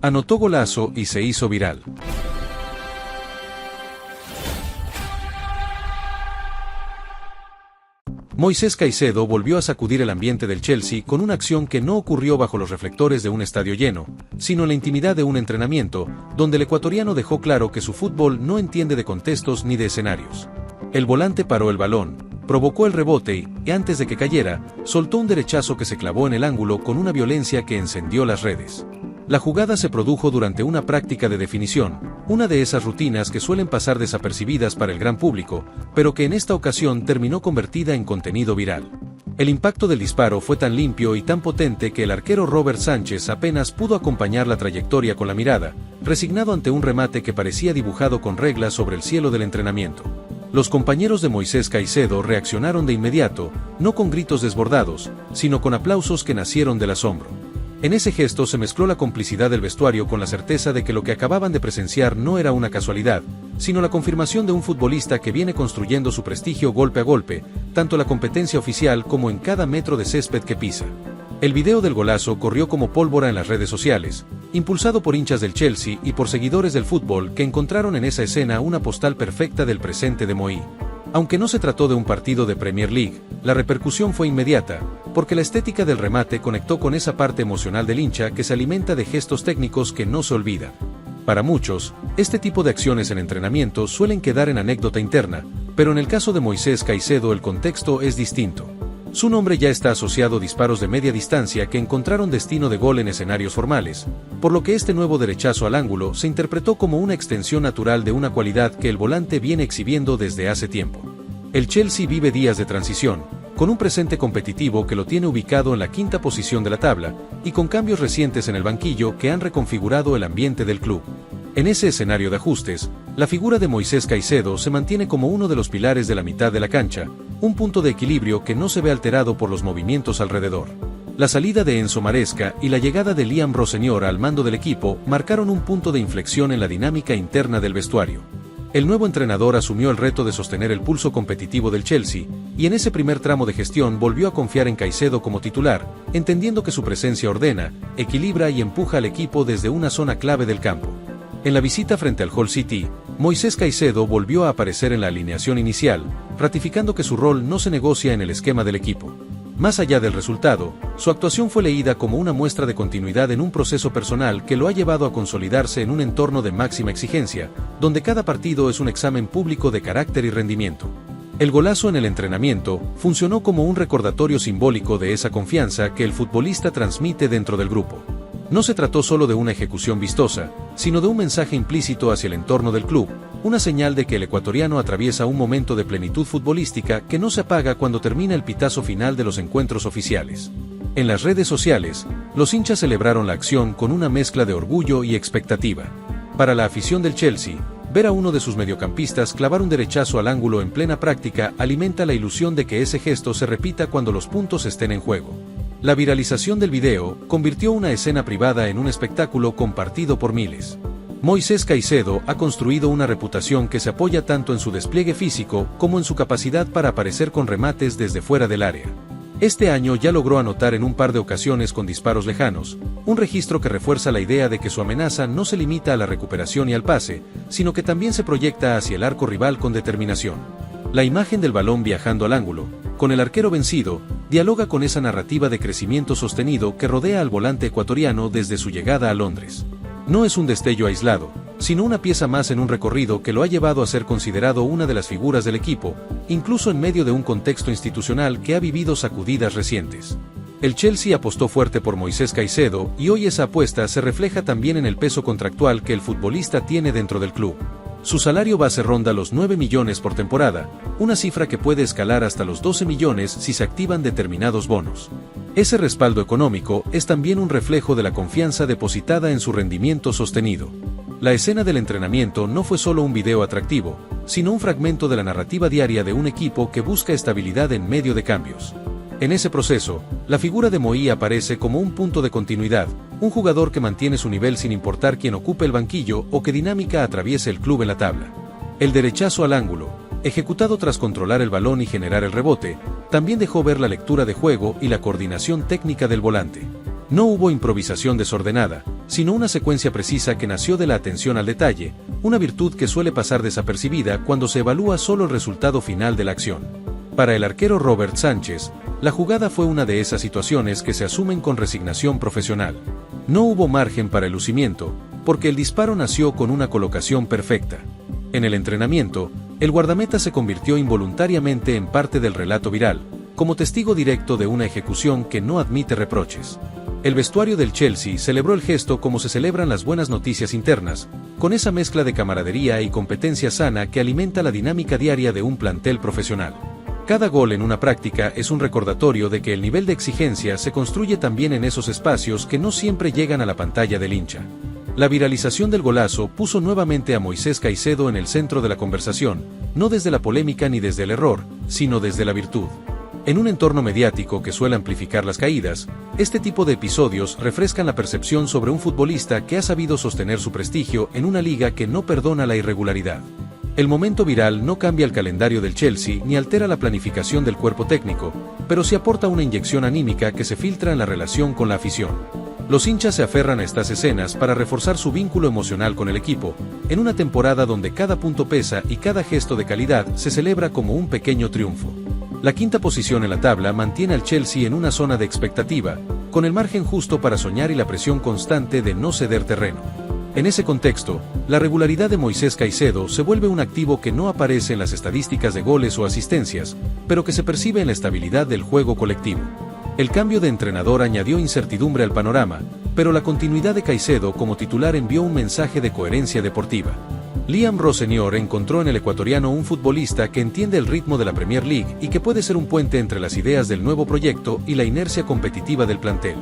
Anotó golazo y se hizo viral. Moisés Caicedo volvió a sacudir el ambiente del Chelsea con una acción que no ocurrió bajo los reflectores de un estadio lleno, sino en la intimidad de un entrenamiento, donde el ecuatoriano dejó claro que su fútbol no entiende de contextos ni de escenarios. El volante paró el balón, provocó el rebote y, antes de que cayera, soltó un derechazo que se clavó en el ángulo con una violencia que encendió las redes. La jugada se produjo durante una práctica de definición, una de esas rutinas que suelen pasar desapercibidas para el gran público, pero que en esta ocasión terminó convertida en contenido viral. El impacto del disparo fue tan limpio y tan potente que el arquero Robert Sánchez apenas pudo acompañar la trayectoria con la mirada, resignado ante un remate que parecía dibujado con reglas sobre el cielo del entrenamiento. Los compañeros de Moisés Caicedo reaccionaron de inmediato, no con gritos desbordados, sino con aplausos que nacieron del asombro. En ese gesto se mezcló la complicidad del vestuario con la certeza de que lo que acababan de presenciar no era una casualidad, sino la confirmación de un futbolista que viene construyendo su prestigio golpe a golpe, tanto en la competencia oficial como en cada metro de césped que pisa. El video del golazo corrió como pólvora en las redes sociales, impulsado por hinchas del Chelsea y por seguidores del fútbol que encontraron en esa escena una postal perfecta del presente de Moi. Aunque no se trató de un partido de Premier League, la repercusión fue inmediata, porque la estética del remate conectó con esa parte emocional del hincha que se alimenta de gestos técnicos que no se olvidan. Para muchos, este tipo de acciones en entrenamiento suelen quedar en anécdota interna, pero en el caso de Moisés Caicedo el contexto es distinto. Su nombre ya está asociado a disparos de media distancia que encontraron destino de gol en escenarios formales, por lo que este nuevo derechazo al ángulo se interpretó como una extensión natural de una cualidad que el volante viene exhibiendo desde hace tiempo. El Chelsea vive días de transición, con un presente competitivo que lo tiene ubicado en la quinta posición de la tabla, y con cambios recientes en el banquillo que han reconfigurado el ambiente del club. En ese escenario de ajustes, la figura de Moisés Caicedo se mantiene como uno de los pilares de la mitad de la cancha, un punto de equilibrio que no se ve alterado por los movimientos alrededor. La salida de Enzo Maresca y la llegada de Liam Rosselló al mando del equipo marcaron un punto de inflexión en la dinámica interna del vestuario. El nuevo entrenador asumió el reto de sostener el pulso competitivo del Chelsea, y en ese primer tramo de gestión volvió a confiar en Caicedo como titular, entendiendo que su presencia ordena, equilibra y empuja al equipo desde una zona clave del campo. En la visita frente al Hull City, Moisés Caicedo volvió a aparecer en la alineación inicial, ratificando que su rol no se negocia en el esquema del equipo. Más allá del resultado, su actuación fue leída como una muestra de continuidad en un proceso personal que lo ha llevado a consolidarse en un entorno de máxima exigencia, donde cada partido es un examen público de carácter y rendimiento. El golazo en el entrenamiento funcionó como un recordatorio simbólico de esa confianza que el futbolista transmite dentro del grupo. No se trató solo de una ejecución vistosa, sino de un mensaje implícito hacia el entorno del club, una señal de que el ecuatoriano atraviesa un momento de plenitud futbolística que no se apaga cuando termina el pitazo final de los encuentros oficiales. En las redes sociales, los hinchas celebraron la acción con una mezcla de orgullo y expectativa. Para la afición del Chelsea, ver a uno de sus mediocampistas clavar un derechazo al ángulo en plena práctica alimenta la ilusión de que ese gesto se repita cuando los puntos estén en juego. La viralización del video convirtió una escena privada en un espectáculo compartido por miles. Moisés Caicedo ha construido una reputación que se apoya tanto en su despliegue físico como en su capacidad para aparecer con remates desde fuera del área. Este año ya logró anotar en un par de ocasiones con disparos lejanos, un registro que refuerza la idea de que su amenaza no se limita a la recuperación y al pase, sino que también se proyecta hacia el arco rival con determinación. La imagen del balón viajando al ángulo, con el arquero vencido, dialoga con esa narrativa de crecimiento sostenido que rodea al volante ecuatoriano desde su llegada a Londres. No es un destello aislado, sino una pieza más en un recorrido que lo ha llevado a ser considerado una de las figuras del equipo, incluso en medio de un contexto institucional que ha vivido sacudidas recientes. El Chelsea apostó fuerte por Moisés Caicedo y hoy esa apuesta se refleja también en el peso contractual que el futbolista tiene dentro del club. Su salario base ronda los 9 millones por temporada, una cifra que puede escalar hasta los 12 millones si se activan determinados bonos. Ese respaldo económico es también un reflejo de la confianza depositada en su rendimiento sostenido. La escena del entrenamiento no fue solo un video atractivo, sino un fragmento de la narrativa diaria de un equipo que busca estabilidad en medio de cambios. En ese proceso, la figura de Moi aparece como un punto de continuidad, un jugador que mantiene su nivel sin importar quién ocupe el banquillo o qué dinámica atraviese el club en la tabla. El derechazo al ángulo, ejecutado tras controlar el balón y generar el rebote, también dejó ver la lectura de juego y la coordinación técnica del volante. No hubo improvisación desordenada, sino una secuencia precisa que nació de la atención al detalle, una virtud que suele pasar desapercibida cuando se evalúa solo el resultado final de la acción. Para el arquero Robert Sánchez, la jugada fue una de esas situaciones que se asumen con resignación profesional. No hubo margen para el lucimiento, porque el disparo nació con una colocación perfecta. En el entrenamiento, el guardameta se convirtió involuntariamente en parte del relato viral, como testigo directo de una ejecución que no admite reproches. El vestuario del Chelsea celebró el gesto como se celebran las buenas noticias internas, con esa mezcla de camaradería y competencia sana que alimenta la dinámica diaria de un plantel profesional. Cada gol en una práctica es un recordatorio de que el nivel de exigencia se construye también en esos espacios que no siempre llegan a la pantalla del hincha. La viralización del golazo puso nuevamente a Moisés Caicedo en el centro de la conversación, no desde la polémica ni desde el error, sino desde la virtud. En un entorno mediático que suele amplificar las caídas, este tipo de episodios refrescan la percepción sobre un futbolista que ha sabido sostener su prestigio en una liga que no perdona la irregularidad. El momento viral no cambia el calendario del Chelsea ni altera la planificación del cuerpo técnico, pero sí aporta una inyección anímica que se filtra en la relación con la afición. Los hinchas se aferran a estas escenas para reforzar su vínculo emocional con el equipo, en una temporada donde cada punto pesa y cada gesto de calidad se celebra como un pequeño triunfo. La quinta posición en la tabla mantiene al Chelsea en una zona de expectativa, con el margen justo para soñar y la presión constante de no ceder terreno. En ese contexto, la regularidad de Moisés Caicedo se vuelve un activo que no aparece en las estadísticas de goles o asistencias, pero que se percibe en la estabilidad del juego colectivo. El cambio de entrenador añadió incertidumbre al panorama, pero la continuidad de Caicedo como titular envió un mensaje de coherencia deportiva. Liam Rossenior encontró en el ecuatoriano un futbolista que entiende el ritmo de la Premier League y que puede ser un puente entre las ideas del nuevo proyecto y la inercia competitiva del plantel.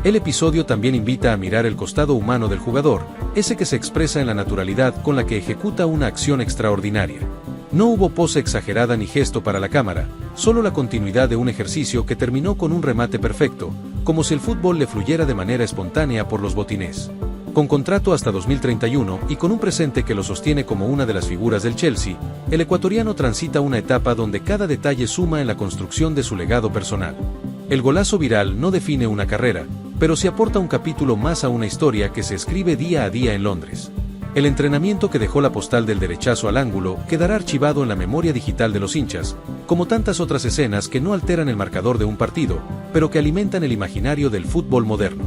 El episodio también invita a mirar el costado humano del jugador, ese que se expresa en la naturalidad con la que ejecuta una acción extraordinaria. No hubo pose exagerada ni gesto para la cámara, solo la continuidad de un ejercicio que terminó con un remate perfecto, como si el fútbol le fluyera de manera espontánea por los botines. Con contrato hasta 2031 y con un presente que lo sostiene como una de las figuras del Chelsea, el ecuatoriano transita una etapa donde cada detalle suma en la construcción de su legado personal. El golazo viral no define una carrera, pero sí aporta un capítulo más a una historia que se escribe día a día en Londres. El entrenamiento que dejó la postal del derechazo al ángulo quedará archivado en la memoria digital de los hinchas, como tantas otras escenas que no alteran el marcador de un partido, pero que alimentan el imaginario del fútbol moderno.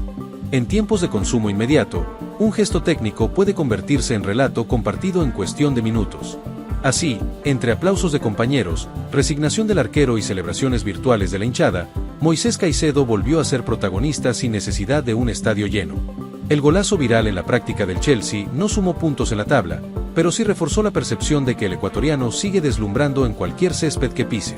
En tiempos de consumo inmediato, un gesto técnico puede convertirse en relato compartido en cuestión de minutos. Así, entre aplausos de compañeros, resignación del arquero y celebraciones virtuales de la hinchada, Moisés Caicedo volvió a ser protagonista sin necesidad de un estadio lleno. El golazo viral en la práctica del Chelsea no sumó puntos en la tabla, pero sí reforzó la percepción de que el ecuatoriano sigue deslumbrando en cualquier césped que pise.